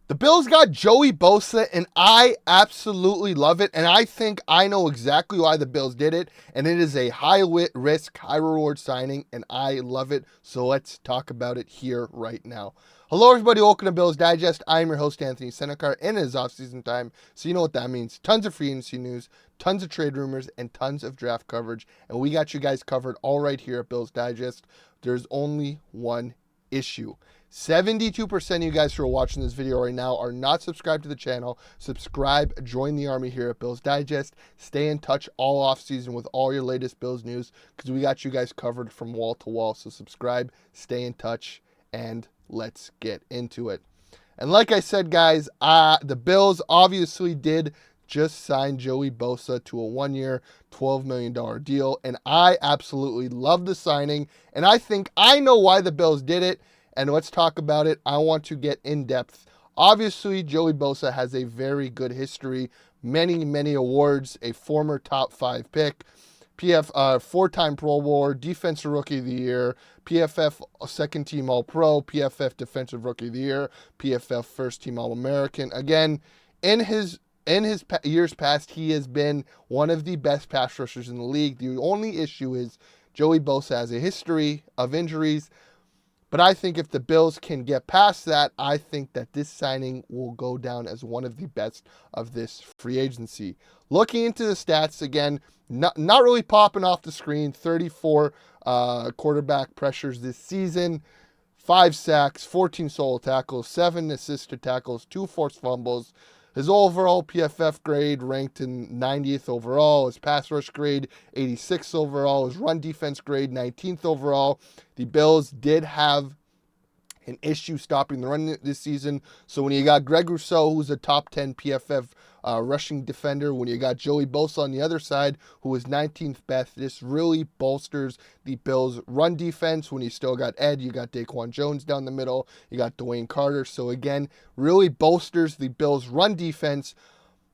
The Bills got Joey Bosa, and I absolutely love it. And I think I know exactly why the Bills did it. And it is a high risk, high reward signing, and I love it. So let's talk about it here right now. Hello, everybody. Welcome to Bills Digest. I'm your host, Anthony Senicar, and it is off-season time. So you know what that means. Tons of free agency news, tons of trade rumors, and tons of draft coverage. And we got you guys covered all right here at Bills Digest. There's only one issue. 72% of you guys who are watching this video right now are not subscribed to the channel. Subscribe, join the army here at Bills Digest. Stay in touch all off season with all your latest Bills news because we got you guys covered from wall to wall. So subscribe, stay in touch, and let's get into it. And like I said, guys, the Bills obviously did just sign Joey Bosa to a one-year, $12 million deal. And I absolutely love the signing. And I think I know why the Bills did it. And let's talk about it. I want to get in depth. Obviously, Joey Bosa has a very good history, many awards, a former top 5 pick, four-time Pro Bowler, Defensive Rookie of the Year, PFF Second Team All-Pro, PFF Defensive Rookie of the Year, PFF First Team All-American. Again, in his years past, he has been one of the best pass rushers in the league. The only issue is Joey Bosa has a history of injuries. But I think if the Bills can get past that, I think that this signing will go down as one of the best of this free agency. Looking into the stats, again, not really popping off the screen. 34 quarterback pressures this season, 5 sacks, 14 solo tackles, 7 assisted tackles, 2 forced fumbles. His overall PFF grade ranked in 90th overall. His pass rush grade, 86th overall. His run defense grade, 19th overall. The Bills did have an issue stopping the run this season. So when you got Greg Rousseau, who's a top 10 PFF rushing defender, when you got Joey Bosa on the other side, who is 19th best, this really bolsters the Bills' run defense. When you still got Ed, you got Daquan Jones down the middle, you got Dwayne Carter. So again, really bolsters the Bills' run defense.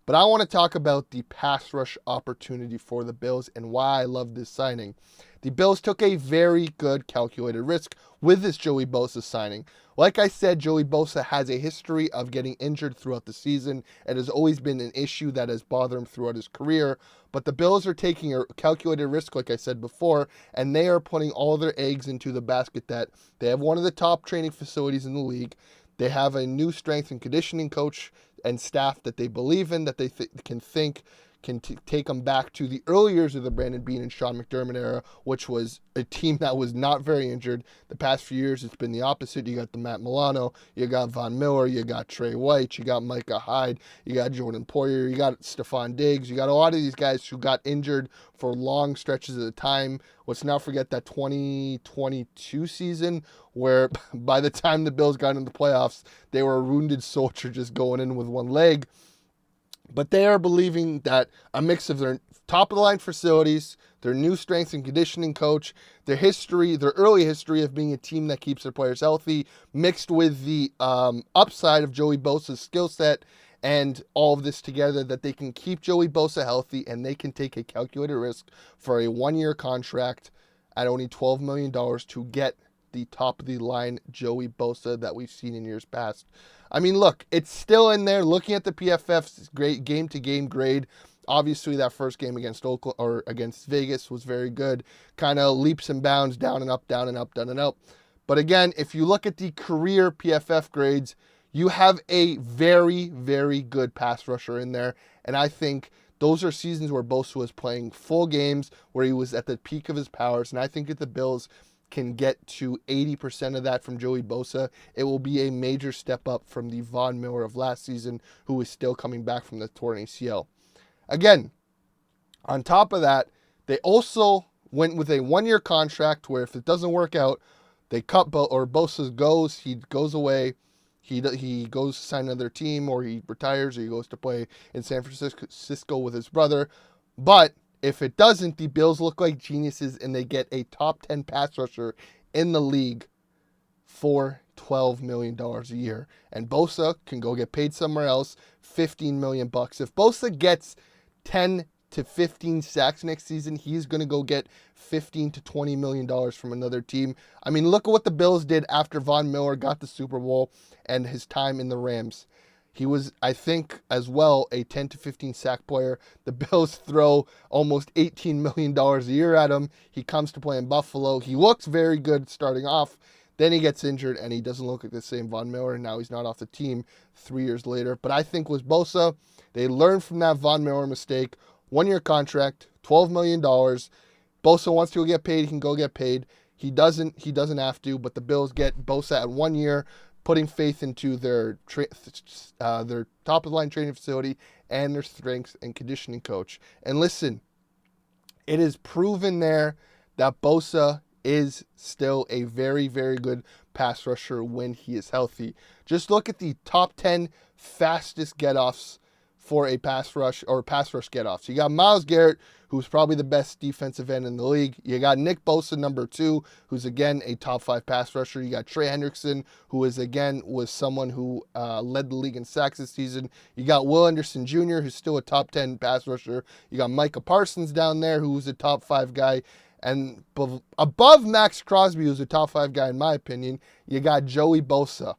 But I want to talk about the pass rush opportunity for the Bills and why I love this signing. The Bills took a very good calculated risk with this Joey Bosa signing. Like I said, Joey Bosa has a history of getting injured throughout the season. It has always been an issue that has bothered him throughout his career. But the Bills are taking a calculated risk, like I said before, and they are putting all their eggs into the basket that they have one of the top training facilities in the league. They have a new strength and conditioning coach and staff that they believe in, that they can take them back to the early years of the Brandon Beane and Sean McDermott era, which was a team that was not very injured. The past few years, it's been the opposite. You got the Matt Milano, you got Von Miller, you got Trey White, you got Micah Hyde, you got Jordan Poyer, you got Stephon Diggs, you got a lot of these guys who got injured for long stretches of the time. Let's not forget that 2022 season where by the time the Bills got into the playoffs, they were a wounded soldier just going in with one leg. But they are believing that a mix of their top-of-the-line facilities, their new strength and conditioning coach, their early history of being a team that keeps their players healthy, mixed with the upside of Joey Bosa's skill set, and all of this together, that they can keep Joey Bosa healthy and they can take a calculated risk for a one-year contract at only $12 million to get the top-of-the-line Joey Bosa that we've seen in years past. I mean, look, it's still in there. Looking at the PFF's great game-to-game grade, obviously that first game against against Vegas was very good. Kind of leaps and bounds, down and up, down and up, down and up. But again, if you look at the career PFF grades, you have a very good pass rusher in there. And I think those are seasons where Bosa was playing full games, where he was at the peak of his powers. And I think if the Bills can get to 80% of that from Joey Bosa, it will be a major step up from the Von Miller of last season, who is still coming back from the torn ACL. Again, on top of that, they also went with a one-year contract where if it doesn't work out, they cut Bosa goes, he goes away, he goes to sign another team, or he retires, or he goes to play in San Francisco with his brother. But if it doesn't, the Bills look like geniuses and they get a top 10 pass rusher in the league for $12 million a year. And Bosa can go get paid somewhere else, $15 million. If Bosa gets 10 to 15 sacks next season, he's going to go get $15 to $20 million from another team. I mean, look at what the Bills did after Von Miller got the Super Bowl and his time in the Rams. He was, I think, as well, a 10 to 15 sack player. The Bills throw almost $18 million a year at him. He comes to play in Buffalo. He looks very good starting off. Then he gets injured, and he doesn't look like the same Von Miller, and now he's not off the team 3 years later. But I think with Bosa, they learned from that Von Miller mistake. 1-year contract, $12 million. Bosa wants to get paid, he can go get paid. He doesn't have to, but the Bills get Bosa at 1 year, putting faith into their top-of-the-line training facility and their strength and conditioning coach. And listen, it is proven there that Bosa is still a very, very good pass rusher when he is healthy. Just look at the top 10 fastest get-offs for a pass rush or pass rush get-offs. You got Myles Garrett, who's probably the best defensive end in the league. You got Nick Bosa, number 2, who's again a top 5 pass rusher. You got Trey Hendrickson, who is again was someone who led the league in sacks this season. You got Will Anderson Jr., who's still a top 10 pass rusher. You got Micah Parsons down there, who's a top 5 guy. And above Max Crosby, who's a top 5 guy in my opinion, you got Joey Bosa.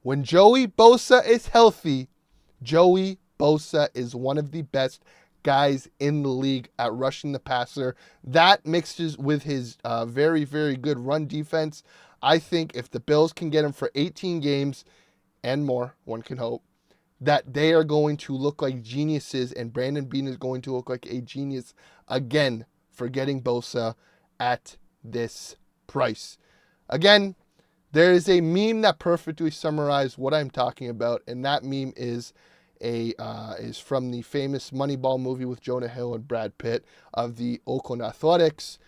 When Joey Bosa is healthy, Joey Bosa is one of the best guys in the league at rushing the passer. That mixes with his very, very good run defense. I think if the Bills can get him for 18 games and more, one can hope, that they are going to look like geniuses, and Brandon Beane is going to look like a genius again for getting Bosa at this price. Again, there is a meme that perfectly summarizes what I'm talking about, and that meme is from the famous Moneyball movie with Jonah Hill and Brad Pitt of the Oakland Athletics.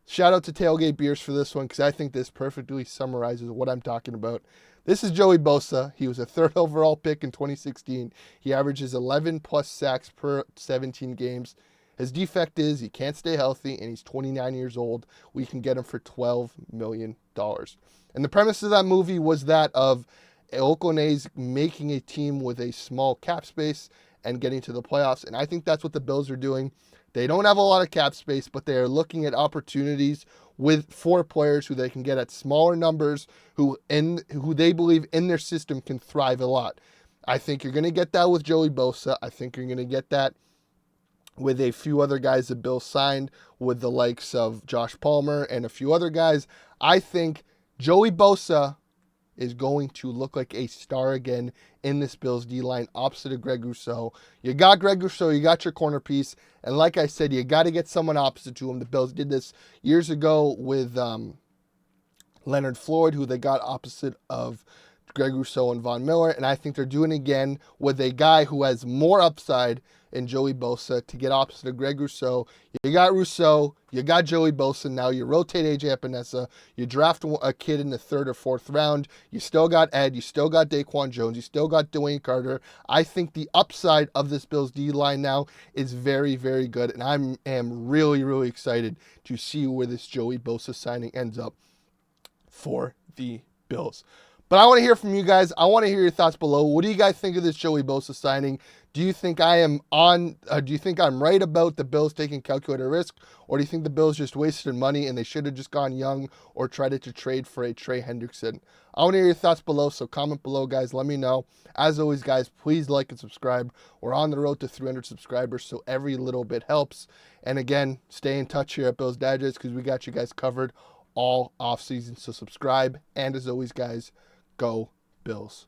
Shout out to Tailgate Beers for this one, because I think this perfectly summarizes what I'm talking about. This is Joey Bosa. He was a 3rd overall pick in 2016. He averages 11 plus sacks per 17 games. His defect is he can't stay healthy, and he's 29 years old. We can get him for $12 million. And the premise of that movie was that of Oakland A's making a team with a small cap space and getting to the playoffs. And I think that's what the Bills are doing. They don't have a lot of cap space, but they are looking at opportunities with 4 players who they can get at smaller numbers, who they believe in their system can thrive a lot. I think you're going to get that with Joey Bosa. I think you're going to get that with a few other guys that Bill signed, with the likes of Josh Palmer and a few other guys. I think Joey Bosa is going to look like a star again in this Bills D-line opposite of Greg Rousseau. You got Greg Rousseau, you got your corner piece, and like I said, you got to get someone opposite to him. The Bills did this years ago with Leonard Floyd, who they got opposite of Greg Rousseau and Von Miller, and I think they're doing it again with a guy who has more upside in Joey Bosa to get opposite of Greg Rousseau. You got Rousseau, you got Joey Bosa, now you rotate AJ Epinesa, you draft a kid in the 3rd or 4th round, you still got Ed, you still got Daquan Jones, you still got Dwayne Carter. I think the upside of this Bills D-line now is very, very good, and I am really, really excited to see where this Joey Bosa signing ends up for the Bills. But I want to hear from you guys. I want to hear your thoughts below. What do you guys think of this Joey Bosa signing? Do you think I'm right about the Bills taking calculated risk, or do you think the Bills just wasted money and they should have just gone young or tried to trade for a Trey Hendrickson? I want to hear your thoughts below, so comment below, guys. Let me know. As always, guys, please like and subscribe. We're on the road to 300 subscribers, so every little bit helps. And again, stay in touch here at Bills Digest, because we got you guys covered all offseason. So subscribe, and as always, guys, go Bills.